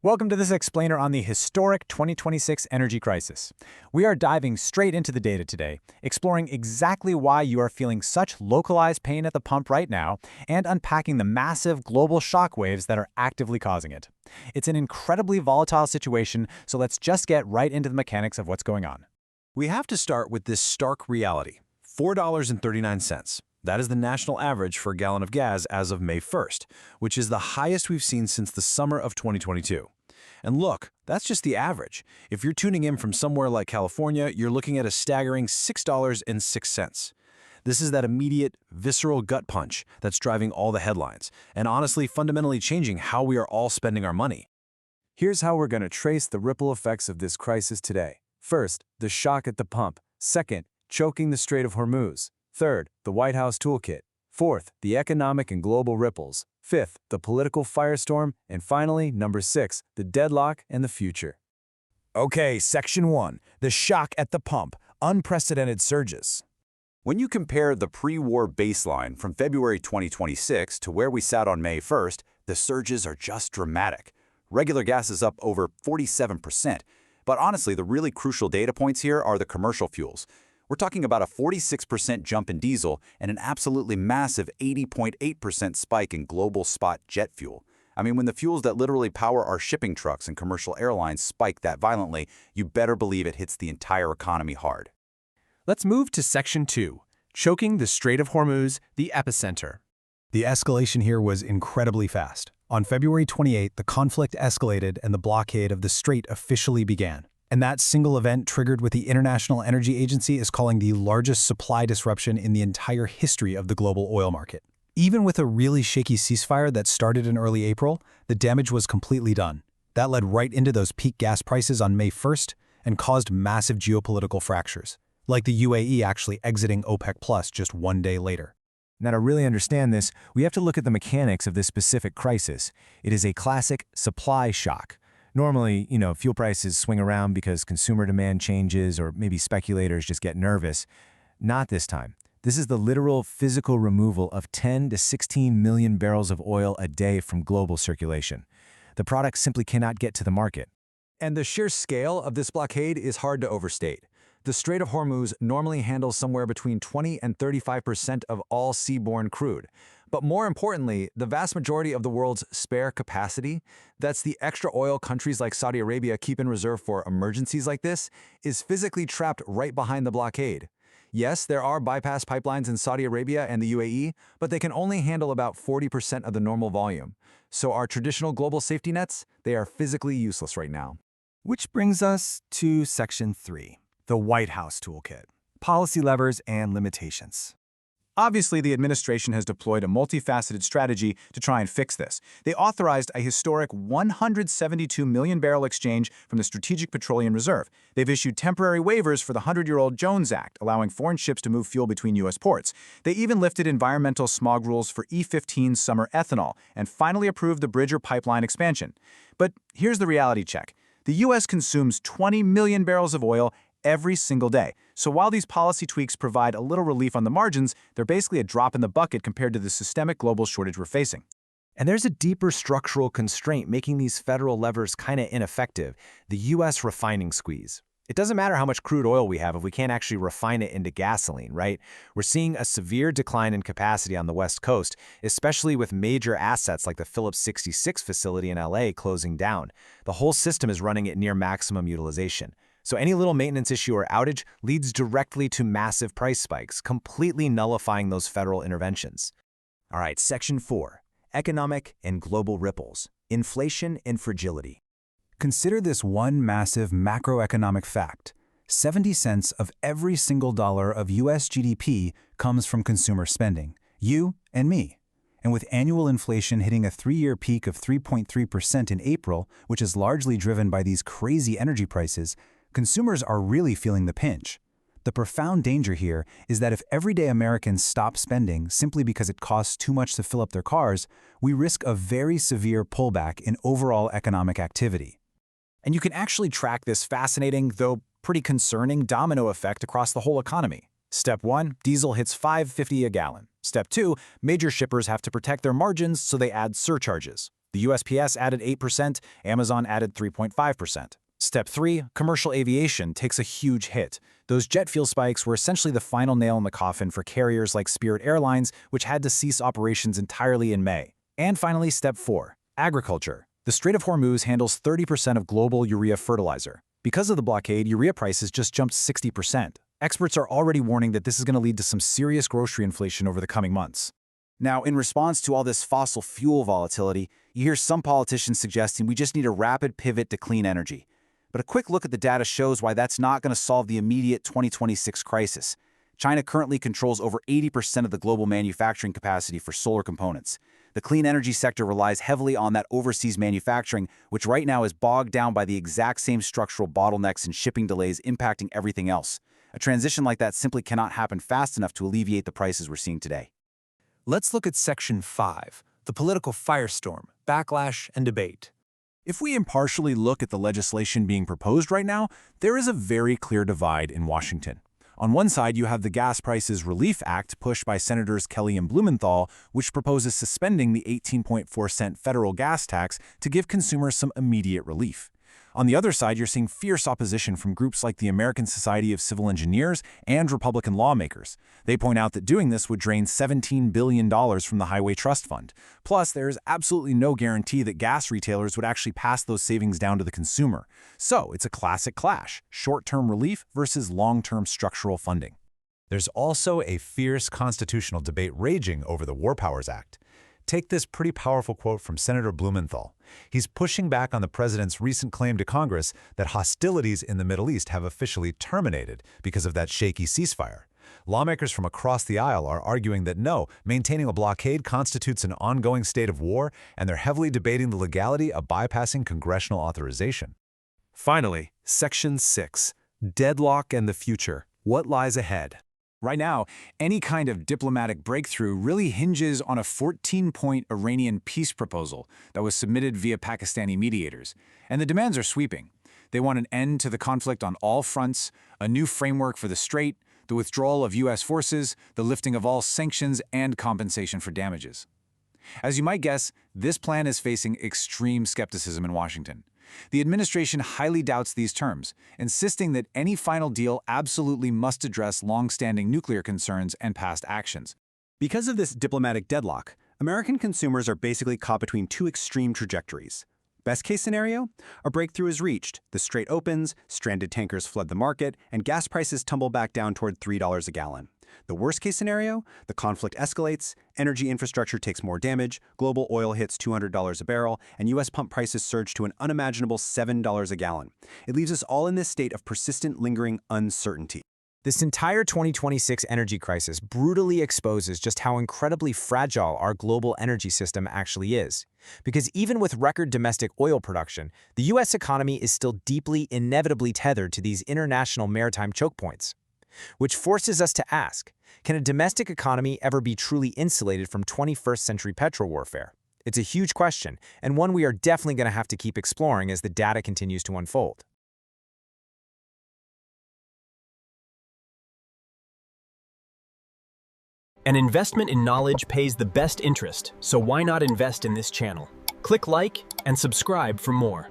Welcome to this explainer on the historic 2026 energy crisis. We are diving straight into the data today, exploring exactly why you are feeling such localized pain at the pump right now, and unpacking the massive global shockwaves that are actively causing it. It's an incredibly volatile situation, so let's just get right into the mechanics of what's going on. We have to start with this stark reality: $4.39. That is the national average for a gallon of gas as of May 1st, which is the highest we've seen since the summer of 2022. And look, that's just the average. If you're tuning in from somewhere like California, you're looking at a staggering $6.06. This is that immediate, visceral gut punch that's driving all the headlines, and honestly fundamentally changing how we are all spending our money. Here's how we're going to trace the ripple effects of this crisis today. First, the shock at the pump. Second, choking the Strait of Hormuz. Third, the White House toolkit. Fourth, the economic and global ripples. Fifth, the political firestorm. And finally, number 6, the deadlock and the future. Okay, Section 1, the shock at the pump, unprecedented surges. When you compare the pre-war baseline from February 2026 to where we sat on May 1st, the surges are just dramatic. Regular gas is up over 47%. But honestly, the really crucial data points here are the commercial fuels. We're talking about a 46% jump in diesel and an absolutely massive 80.8% spike in global spot jet fuel. I mean, when the fuels that literally power our shipping trucks and commercial airlines spike that violently, you better believe it hits the entire economy hard. Let's move to Section 2, choking the Strait of Hormuz, the epicenter. The escalation here was incredibly fast. On February 28, the conflict escalated and the blockade of the strait officially began. And that single event triggered what the International Energy Agency is calling the largest supply disruption in the entire history of the global oil market. Even with a really shaky ceasefire that started in early April, the damage was completely done. That led right into those peak gas prices on May 1st and caused massive geopolitical fractures, like the UAE actually exiting OPEC Plus just one day later. Now, to really understand this, we have to look at the mechanics of this specific crisis. It is a classic supply shock. Normally, fuel prices swing around because consumer demand changes or maybe speculators just get nervous. Not this time. This is the literal physical removal of 10 to 16 million barrels of oil a day from global circulation. The product simply cannot get to the market. And the sheer scale of this blockade is hard to overstate. The Strait of Hormuz normally handles somewhere between 20 and 35% of all seaborne crude. But more importantly, the vast majority of the world's spare capacity, that's the extra oil countries like Saudi Arabia keep in reserve for emergencies like this, is physically trapped right behind the blockade. Yes, there are bypass pipelines in Saudi Arabia and the UAE, but they can only handle about 40% of the normal volume. So our traditional global safety nets, they are physically useless right now. Which brings us to Section 3, the White House toolkit, policy levers and limitations. Obviously, the administration has deployed a multifaceted strategy to try and fix this. They authorized a historic 172 million barrel exchange from the Strategic Petroleum Reserve. They've issued temporary waivers for the 100-year-old Jones Act, allowing foreign ships to move fuel between U.S. ports. They even lifted environmental smog rules for E15 summer ethanol and finally approved the Bridger pipeline expansion. But here's the reality check. The U.S. consumes 20 million barrels of oil every single day. So while these policy tweaks provide a little relief on the margins, they're basically a drop in the bucket compared to the systemic global shortage we're facing. And there's a deeper structural constraint making these federal levers kind of ineffective: the U.S. refining squeeze. It doesn't matter how much crude oil we have if we can't actually refine it into gasoline, right? We're seeing a severe decline in capacity on the West Coast, especially with major assets like the Phillips 66 facility in LA closing down. The whole system is running at near maximum utilization. So any little maintenance issue or outage leads directly to massive price spikes, completely nullifying those federal interventions. All right, Section 4, economic and global ripples, inflation and fragility. Consider this one massive macroeconomic fact. 70 cents of every single dollar of U.S. GDP comes from consumer spending, you and me. And with annual inflation hitting a 3-year peak of 3.3% in April, which is largely driven by these crazy energy prices, consumers are really feeling the pinch. The profound danger here is that if everyday Americans stop spending simply because it costs too much to fill up their cars, we risk a very severe pullback in overall economic activity. And you can actually track this fascinating, though pretty concerning, domino effect across the whole economy. Step 1, diesel hits $5.50 a gallon. Step 2, major shippers have to protect their margins, so they add surcharges. The USPS added 8%, Amazon added 3.5%. Step 3, commercial aviation takes a huge hit. Those jet fuel spikes were essentially the final nail in the coffin for carriers like Spirit Airlines, which had to cease operations entirely in May. And finally, step 4, agriculture. The Strait of Hormuz handles 30% of global urea fertilizer. Because of the blockade, urea prices just jumped 60%. Experts are already warning that this is going to lead to some serious grocery inflation over the coming months. Now, in response to all this fossil fuel volatility, you hear some politicians suggesting we just need a rapid pivot to clean energy. But a quick look at the data shows why that's not going to solve the immediate 2026 crisis. China currently controls over 80% of the global manufacturing capacity for solar components. The clean energy sector relies heavily on that overseas manufacturing, which right now is bogged down by the exact same structural bottlenecks and shipping delays impacting everything else. A transition like that simply cannot happen fast enough to alleviate the prices we're seeing today. Let's look at Section 5, the political firestorm, backlash, and debate. If we impartially look at the legislation being proposed right now, there is a very clear divide in Washington. On one side, you have the Gas Prices Relief Act pushed by Senators Kelly and Blumenthal, which proposes suspending the 18.4-cent federal gas tax to give consumers some immediate relief. On the other side, you're seeing fierce opposition from groups like the American Society of Civil Engineers and Republican lawmakers. They point out that doing this would drain $17 billion from the Highway Trust Fund. Plus, there is absolutely no guarantee that gas retailers would actually pass those savings down to the consumer. So, it's a classic clash, short-term relief versus long-term structural funding. There's also a fierce constitutional debate raging over the War Powers Act. Take this pretty powerful quote from Senator Blumenthal. He's pushing back on the president's recent claim to Congress that hostilities in the Middle East have officially terminated because of that shaky ceasefire. Lawmakers from across the aisle are arguing that no, maintaining a blockade constitutes an ongoing state of war, and they're heavily debating the legality of bypassing congressional authorization. Finally, Section 6, Deadlock and the Future, What Lies Ahead. Right now, any kind of diplomatic breakthrough really hinges on a 14-point Iranian peace proposal that was submitted via Pakistani mediators. And the demands are sweeping. They want an end to the conflict on all fronts, a new framework for the Strait, the withdrawal of U.S. forces, the lifting of all sanctions, and compensation for damages. As you might guess, this plan is facing extreme skepticism in Washington. The administration highly doubts these terms, insisting that any final deal absolutely must address long-standing nuclear concerns and past actions. Because of this diplomatic deadlock, American consumers are basically caught between two extreme trajectories. Best case scenario, a breakthrough is reached, the strait opens, stranded tankers flood the market, and gas prices tumble back down toward $3 a gallon. The worst case scenario, the conflict escalates, energy infrastructure takes more damage, global oil hits $200 a barrel, and U.S. pump prices surge to an unimaginable $7 a gallon. It leaves us all in this state of persistent, lingering uncertainty. This entire 2026 energy crisis brutally exposes just how incredibly fragile our global energy system actually is. Because even with record domestic oil production, the U.S. economy is still deeply, inevitably tethered to these international maritime choke points. Which forces us to ask, can a domestic economy ever be truly insulated from 21st century petro warfare? It's a huge question, and one we are definitely going to have to keep exploring as the data continues to unfold. An investment in knowledge pays the best interest, so why not invest in this channel? Click like and subscribe for more.